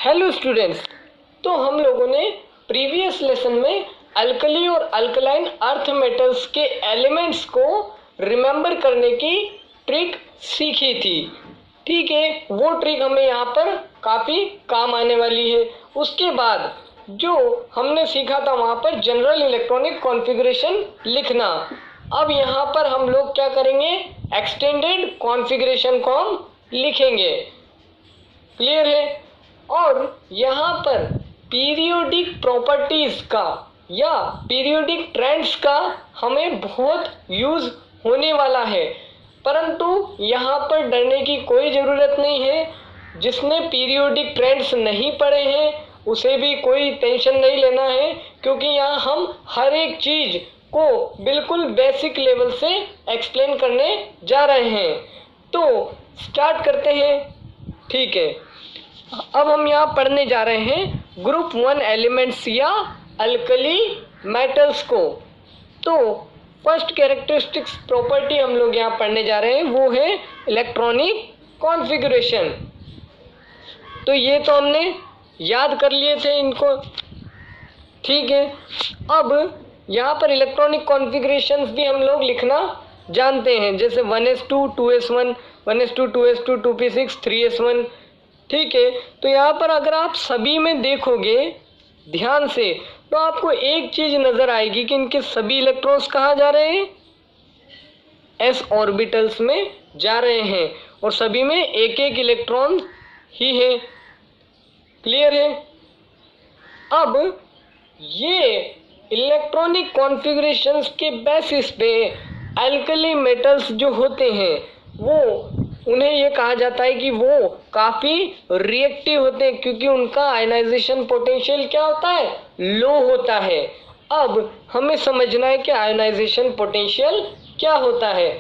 Hello students, तो हम लोगों ने प्रीवियस लेसन में अल्कली और अल्कलाइन अर्थ मेटल्स के एलिमेंट्स को रिमेंबर करने की ट्रिक सीखी थी। ठीक है, वो ट्रिक हमें यहाँ पर काफ़ी काम आने वाली है। उसके बाद जो हमने सीखा था वहाँ पर जनरल इलेक्ट्रॉनिक कॉन्फ़िगरेशन लिखना। अब यहाँ पर हम लोग क्या करेंगे, एक्सटेंडेड कॉन्फ़िगरेशन को हम लिखेंगे। क्लियर है। और यहाँ पर पीरियोडिक प्रॉपर्टीज का या पीरियोडिक ट्रेंड्स का हमें बहुत यूज होने वाला है, परंतु यहाँ पर डरने की कोई ज़रूरत नहीं है। जिसने पीरियोडिक ट्रेंड्स नहीं पढ़े हैं उसे भी कोई टेंशन नहीं लेना है, क्योंकि यहाँ हम हर एक चीज़ को बिल्कुल बेसिक लेवल से एक्सप्लेन करने जा रहे हैं। तो स्टार्ट करते हैं। ठीक है, अब हम यहाँ पढ़ने जा रहे हैं ग्रुप 1 एलिमेंट्स या अल्कली मेटल्स को। तो फर्स्ट कैरेक्टरिस्टिक्स प्रॉपर्टी हम लोग यहाँ पढ़ने जा रहे हैं, वो है इलेक्ट्रॉनिक कॉन्फ़िगरेशन। तो ये तो हमने याद कर लिए थे इनको। ठीक है, अब यहाँ पर इलेक्ट्रॉनिक कॉन्फ़िगरेशंस भी हम लोग लिखना जानते हैं, जैसे 1s2 2s1 1s2 2s2 2p6 3s1। ठीक है, तो यहाँ पर अगर आप सभी में देखोगे ध्यान से तो आपको एक चीज़ नज़र आएगी कि इनके सभी इलेक्ट्रॉन्स कहाँ जा रहे हैं, s ऑर्बिटल्स में जा रहे हैं, और सभी में एक एक इलेक्ट्रॉन ही है। क्लियर है। अब ये इलेक्ट्रॉनिक कॉन्फ़िगरेशंस के बेसिस पे अल्कली मेटल्स जो होते हैं वो उन्हें ये कहा जाता है कि वो काफ़ी रिएक्टिव होते हैं, क्योंकि उनका आयनाइजेशन पोटेंशियल क्या होता है, लो होता है। अब हमें समझना है कि आयनाइजेशन पोटेंशियल क्या होता है।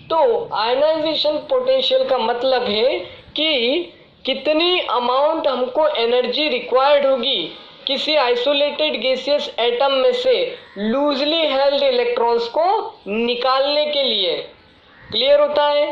तो आयनाइजेशन पोटेंशियल का मतलब है कि कितनी अमाउंट हमको एनर्जी रिक्वायर्ड होगी किसी आइसोलेटेड गैसियस एटम में से लूजली हेल्ड इलेक्ट्रॉन्स को निकालने के लिए। क्लियर होता है।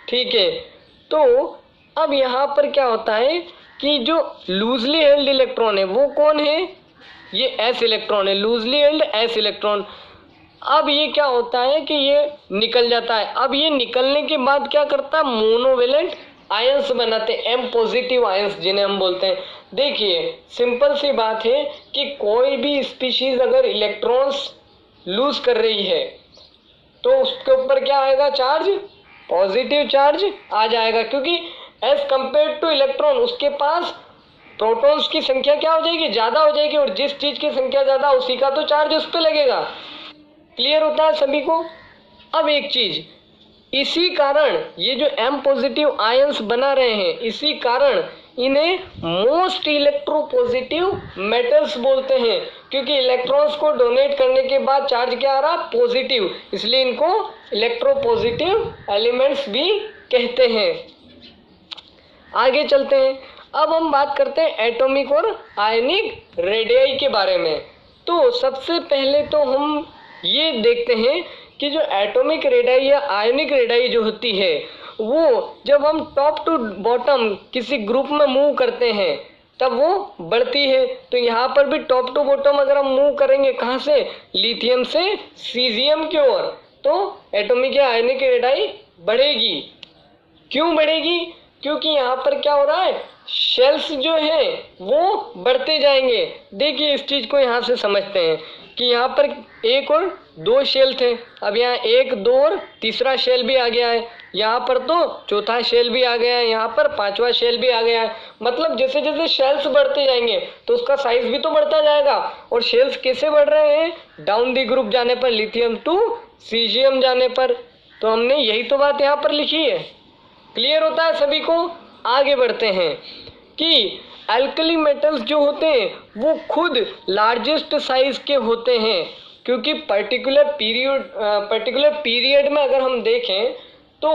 ठीक है, तो अब यहाँ पर क्या होता है कि जो लूजली हेल्ड इलेक्ट्रॉन है वो कौन है, ये s इलेक्ट्रॉन है, लूजली हेल्ड s इलेक्ट्रॉन। अब ये क्या होता है कि ये निकल जाता है। अब ये निकलने के बाद क्या करता है, मोनोवेलेंट आयंस बनाते हैं, m पॉजिटिव आयंस जिन्हें हम बोलते हैं। देखिए सिंपल सी बात है कि कोई भी स्पीशीज अगर इलेक्ट्रॉन्स लूज कर रही है तो उसके ऊपर क्या आएगा, चार्ज, पॉजिटिव चार्ज आ जाएगा, क्योंकि एज कंपेयर टू इलेक्ट्रॉन उसके पास प्रोटॉन्स की संख्या क्या हो जाएगी, ज़्यादा हो जाएगी, और जिस चीज़ की संख्या ज़्यादा उसी का तो चार्ज उस पर लगेगा। क्लियर होता है सभी को। अब एक चीज़, इसी कारण ये जो m पॉजिटिव आयंस बना रहे हैं, इसी कारण इन्हें मोस्ट इलेक्ट्रोपॉजिटिव मेटल्स बोलते हैं, क्योंकि इलेक्ट्रॉन्स को डोनेट करने के बाद चार्ज क्या आ रहा, पॉजिटिव, इसलिए इनको इलेक्ट्रोपॉजिटिव एलिमेंट्स भी कहते हैं। आगे चलते हैं। अब हम बात करते हैं एटॉमिक और आयनिक रेडियाई के बारे में। तो सबसे पहले तो हम ये देखते हैं कि जो एटॉमिक रेडियाई या आयनिक रेडियाई जो होती है वो जब हम टॉप टू बॉटम किसी ग्रुप में मूव करते हैं तब वो बढ़ती है। तो यहाँ पर भी टॉप टू बॉटम अगर हम मूव करेंगे कहाँ से, लिथियम से सीजियम की ओर, तो एटॉमिक या आयनिक रेडियाई बढ़ेगी। क्यों बढ़ेगी, क्योंकि यहाँ पर क्या हो रहा है, शेल्स जो है वो बढ़ते जाएंगे। देखिए इस चीज़ को यहाँ से समझते हैं कि यहाँ पर एक और दो शेल थे, अब यहाँ एक, दो और तीसरा शेल भी आ गया है, यहाँ पर तो चौथा शेल भी आ गया है, यहाँ पर पांचवा शेल भी आ गया है। मतलब जैसे जैसे शेल्स बढ़ते जाएंगे तो उसका साइज भी तो बढ़ता जाएगा। और शेल्स कैसे बढ़ रहे हैं, डाउन दी ग्रुप जाने पर, लिथियम टू सीजियम जाने पर। तो हमने यही तो बात यहाँ पर लिखी है। क्लियर होता है सभी को। आगे बढ़ते हैं कि अल्कली मेटल्स जो होते हैं वो खुद लार्जेस्ट साइज के होते हैं, क्योंकि पर्टिकुलर पीरियड में अगर हम देखें तो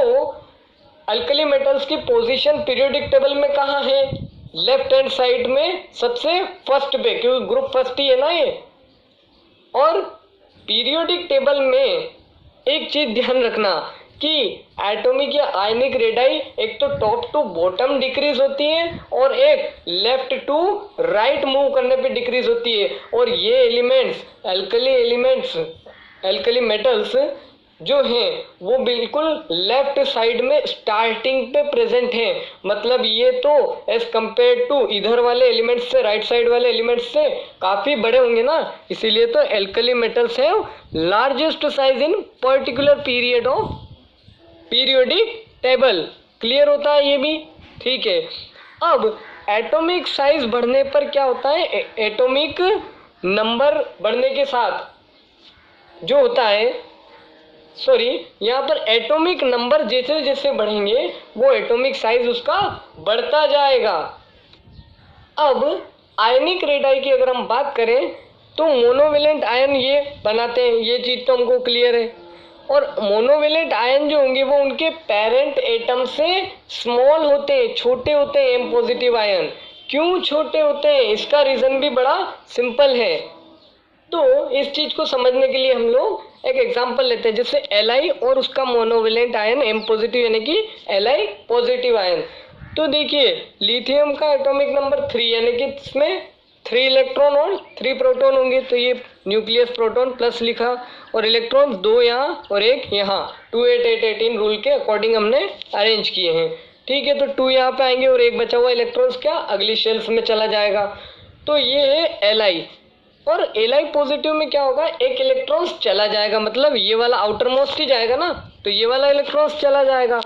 अल्कली मेटल्स की पोजीशन पीरियोडिक टेबल में कहाँ है, लेफ्ट हैंड साइड में सबसे फर्स्ट पे, क्योंकि ग्रुप फर्स्ट ही है ना ये। और पीरियोडिक टेबल में एक चीज ध्यान रखना कि एटॉमिक या आयनिक रेडाई एक तो टॉप टू बॉटम डिक्रीज होती है और एक लेफ्ट टू राइट मूव करने पे डिक्रीज होती है। और ये एलिमेंट्स एल्कली मेटल्स जो हैं वो बिल्कुल लेफ्ट साइड में स्टार्टिंग पे प्रेजेंट हैं। मतलब ये तो एज कंपेयर टू इधर वाले एलिमेंट्स से, राइट साइड वाले एलिमेंट्स से काफ़ी बड़े होंगे ना, इसीलिए तो एल्कली मेटल्स है largest size in particular period of periodic table. Clear होता है ये भी? ठीक है। अब एटॉमिक साइज बढ़ने पर क्या होता है, एटॉमिक नंबर बढ़ने के साथ जो होता है, सॉरी, यहाँ पर एटॉमिक नंबर जैसे जैसे बढ़ेंगे वो एटॉमिक साइज उसका बढ़ता जाएगा। अब आयनिक रेडाई की अगर हम बात करें तो मोनोवेलेंट आयन ये बनाते हैं, ये चीज़ तो हमको क्लियर है। और मोनोवेलेंट आयन जो होंगे वो उनके पेरेंट एटम से स्मॉल होते हैं, छोटे होते हैं एम पॉजिटिव आयन। क्यों छोटे होते हैं, इसका रीज़न भी बड़ा सिंपल है। तो इस चीज़ को समझने के लिए हम लोग एक एग्जांपल लेते हैं, जैसे Li और उसका मोनोवेलेंट आयन एम पॉजिटिव यानी कि Li पॉजिटिव आयन। तो देखिए लिथियम का एटॉमिक नंबर 3 यानी कि इसमें 3 इलेक्ट्रॉन और 3 प्रोटॉन होंगे, तो ये न्यूक्लियस प्रोटॉन प्लस लिखा, और इलेक्ट्रॉन 2 यहाँ और 1 यहाँ, 2 8 8 18 रूल के अकॉर्डिंग हमने अरेंज किए हैं। ठीक है, तो 2 यहाँ पे आएंगे और 1 बचा हुआ इलेक्ट्रॉन्स क्या अगली शेल्स में चला जाएगा। तो ये है Li। और Li पॉजिटिव में क्या होगा, एक इलेक्ट्रॉन्स चला जाएगा, मतलब ये वाला आउटर मोस्ट ही जाएगा ना, तो ये वाला इलेक्ट्रॉन्स चला जाएगा।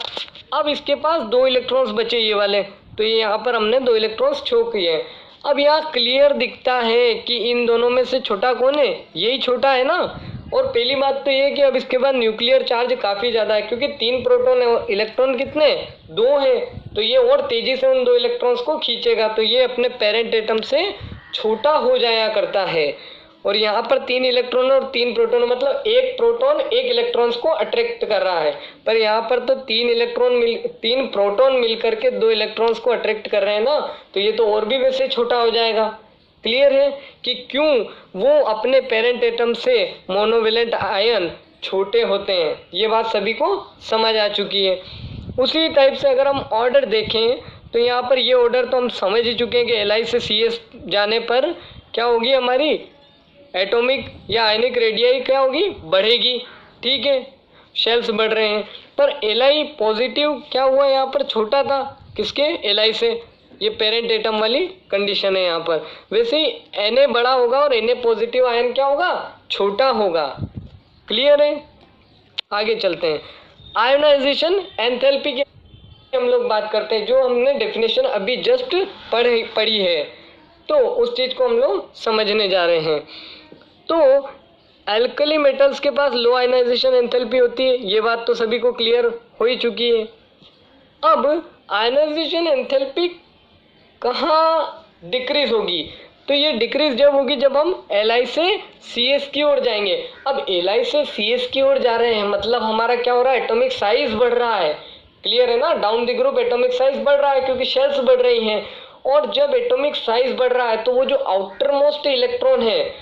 अब इसके पास 2 इलेक्ट्रॉन्स बचे ये वाले, तो ये यहाँ पर हमने 2 इलेक्ट्रॉन्स छोड़ किए हैं। अब यहाँ क्लियर दिखता है कि इन दोनों में से छोटा कौन है, यही छोटा है ना। और पहली बात तो ये है कि अब इसके बाद न्यूक्लियर चार्ज काफ़ी ज़्यादा है, क्योंकि 3 प्रोटॉन है और इलेक्ट्रॉन कितने 2 है, तो ये और तेज़ी से उन 2 इलेक्ट्रॉन्स को खींचेगा, तो ये अपने पेरेंट एटम से छोटा हो जाया करता है। और यहाँ पर 3 इलेक्ट्रॉन और 3 प्रोटॉन, मतलब एक प्रोटॉन एक इलेक्ट्रॉन्स को अट्रैक्ट कर रहा है, पर यहाँ पर तो 3 प्रोटॉन मिल करके 2 इलेक्ट्रॉन्स को अट्रैक्ट कर रहे हैं ना, तो ये तो और भी वैसे छोटा हो जाएगा। क्लियर है कि क्यों वो अपने पेरेंट एटम से मोनोवेलेंट आयन छोटे होते हैं, ये बात सभी को समझ आ चुकी है। उसी टाइप से अगर हम ऑर्डर देखें तो यहाँ पर ये ऑर्डर तो हम समझ ही चुके हैं कि Li से CS जाने पर क्या होगी, हमारी एटॉमिक या आयनिक रेडियाई क्या होगी, बढ़ेगी। ठीक है, शेल्स बढ़ रहे हैं, पर Li पॉजिटिव क्या हुआ, यहाँ पर छोटा था किसके, Li से, ये पेरेंट एटम वाली कंडीशन है यहाँ पर। वैसे ही Na बड़ा होगा और Na पॉजिटिव आयन क्या होगा, छोटा होगा। क्लियर है, आगे चलते हैं। आयोनाइजेशन एंथैल्पी की हम लोग बात करते हैं, जो हमने डेफिनेशन अभी जस्ट पढ़ी है, तो उस चीज़ को हम लोग समझने जा रहे हैं। तो एल्कली मेटल्स के पास लो आयनाइजेशन एंथैल्पी होती है, ये बात तो सभी को क्लियर हो ही चुकी है। अब आयनाइजेशन एंथैल्पी कहाँ डिक्रीज होगी, तो ये डिक्रीज जब होगी जब हम Li से CS की ओर जाएंगे। अब Li से CS की ओर जा रहे हैं, मतलब हमारा क्या हो रहा है, एटॉमिक साइज बढ़ रहा है। क्लियर है ना, down the group atomic size बढ़ रहा है क्योंकि शेल्स बढ़ रही हैं। और जब एटॉमिक साइज बढ़ रहा है तो वो जो आउटर मोस्ट इलेक्ट्रॉन है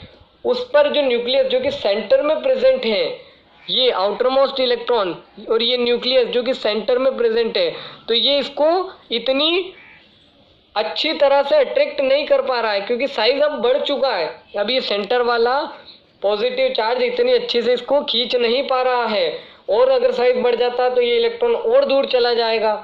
उस पर जो न्यूक्लियस जो कि सेंटर में प्रेजेंट है, ये आउटर मोस्ट इलेक्ट्रॉन और ये न्यूक्लियस जो कि सेंटर में प्रेजेंट है, तो ये इसको इतनी अच्छी तरह से अट्रैक्ट नहीं कर पा रहा है क्योंकि साइज अब बढ़ चुका है। अब ये सेंटर वाला पॉजिटिव चार्ज इतनी अच्छी से इसको खींच नहीं पा रहा है, और अगर साइज बढ़ जाता तो ये इलेक्ट्रॉन और दूर चला जाएगा।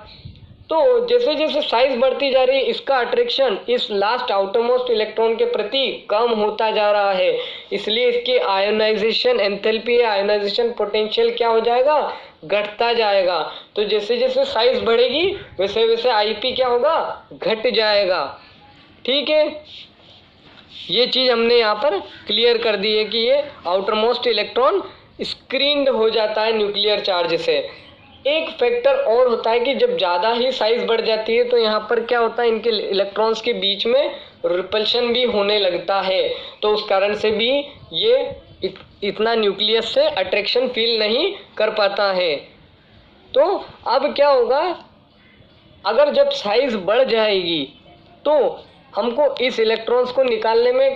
तो जैसे जैसे साइज बढ़ती जा रही है इसका अट्रैक्शन इस लास्ट आउटर मोस्ट इलेक्ट्रॉन के प्रति कम होता जा रहा है, इसलिए इसकी आयोनाइजेशन एंथैल्पी या आयोनाइजेशन पोटेंशियल क्या हो जाएगा, घटता जाएगा। तो जैसे जैसे साइज बढ़ेगी वैसे वैसे IP क्या होगा, घट जाएगा। ठीक है, ये चीज़ हमने यहाँ पर क्लियर कर दी है कि ये आउटर मोस्ट इलेक्ट्रॉन स्क्रीन्ड हो जाता है न्यूक्लियर चार्ज से। एक फैक्टर और होता है कि जब ज़्यादा ही साइज बढ़ जाती है तो यहाँ पर क्या होता है, इनके इलेक्ट्रॉन्स के बीच में रिपल्शन भी होने लगता है, तो उस कारण से भी ये इतना न्यूक्लियस से अट्रैक्शन फील नहीं कर पाता है। तो अब क्या होगा, अगर जब साइज बढ़ जाएगी तो हमको इस इलेक्ट्रॉन्स को निकालने में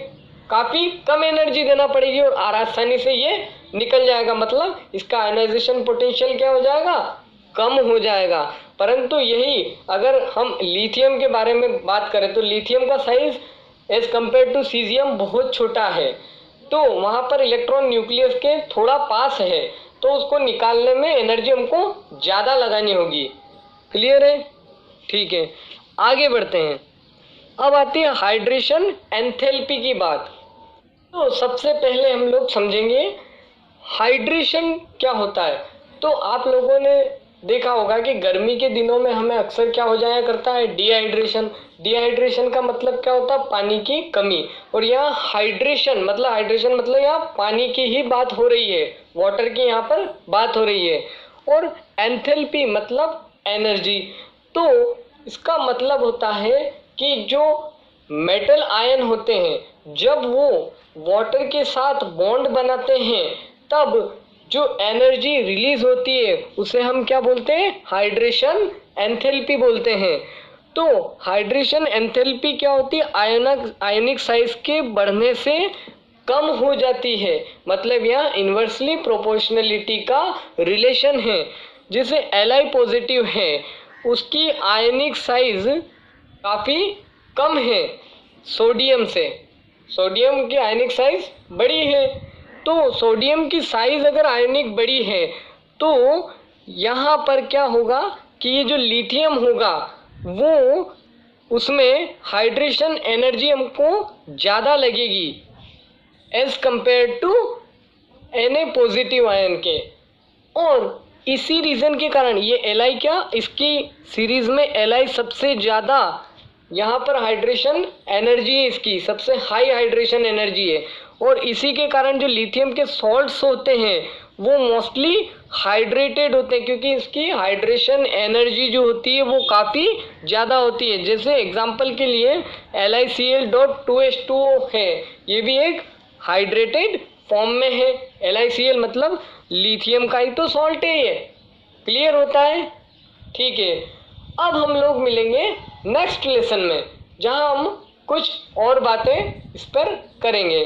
काफ़ी कम एनर्जी देना पड़ेगी और आसानी से ये निकल जाएगा, मतलब इसका आयनाइजेशन पोटेंशियल क्या हो जाएगा, कम हो जाएगा। परंतु यही अगर हम लिथियम के बारे में बात करें तो लिथियम का size as compare to caesium बहुत छोटा है, तो वहाँ पर इलेक्ट्रॉन न्यूक्लियस के थोड़ा पास है, तो उसको निकालने में एनर्जी हमको ज़्यादा लगानी होगी। क्लियर है? ठीक है, आगे बढ़ते हैं। अब आती है हाइड्रेशन एंथैल्पी की बात। तो सबसे पहले हम लोग समझेंगे हाइड्रेशन क्या होता है। तो आप लोगों ने देखा होगा कि गर्मी के दिनों में हमें अक्सर क्या हो जाया करता है, डिहाइड्रेशन। डिहाइड्रेशन का मतलब क्या होता है, पानी की कमी। और यहाँ हाइड्रेशन मतलब यहाँ पानी की ही बात हो रही है, वाटर की यहाँ पर बात हो रही है। और एंथैल्पी मतलब एनर्जी। तो इसका मतलब होता है कि जो मेटल आयन होते हैं जब वो वाटर के साथ बॉन्ड बनाते हैं तब जो एनर्जी रिलीज होती है उसे हम क्या बोलते हैं, हाइड्रेशन एंथैल्पी बोलते हैं। तो हाइड्रेशन एंथैल्पी क्या होती है, आयनिक साइज के बढ़ने से कम हो जाती है। मतलब यहाँ इन्वर्सली प्रोपोर्शनलिटी का रिलेशन है। जिसे Li पॉजिटिव है उसकी आयनिक साइज काफ़ी कम है सोडियम से, सोडियम की आयनिक साइज बड़ी है। तो सोडियम की साइज अगर आयनिक बड़ी है तो यहाँ पर क्या होगा कि ये जो लिथियम होगा वो उसमें हाइड्रेशन एनर्जी हमको ज़्यादा लगेगी as compare to Na positive ion के। और इसी रीज़न के कारण ये Li क्या, इसकी सीरीज में Li सबसे ज़्यादा यहाँ पर हाइड्रेशन एनर्जी है, इसकी सबसे हाई हाइड्रेशन एनर्जी है। और इसी के कारण जो लिथियम के सॉल्ट्स होते हैं वो मोस्टली हाइड्रेटेड होते हैं, क्योंकि इसकी हाइड्रेशन एनर्जी जो होती है वो काफ़ी ज़्यादा होती है। जैसे एग्जांपल के लिए LiCl.2H2O है, ये भी एक हाइड्रेटेड फॉर्म में है। LiCl मतलब लिथियम का ही तो सॉल्ट है ये। क्लियर होता है? ठीक है, अब हम लोग मिलेंगे नेक्स्ट लेसन में जहां हम कुछ और बातें इस पर करेंगे।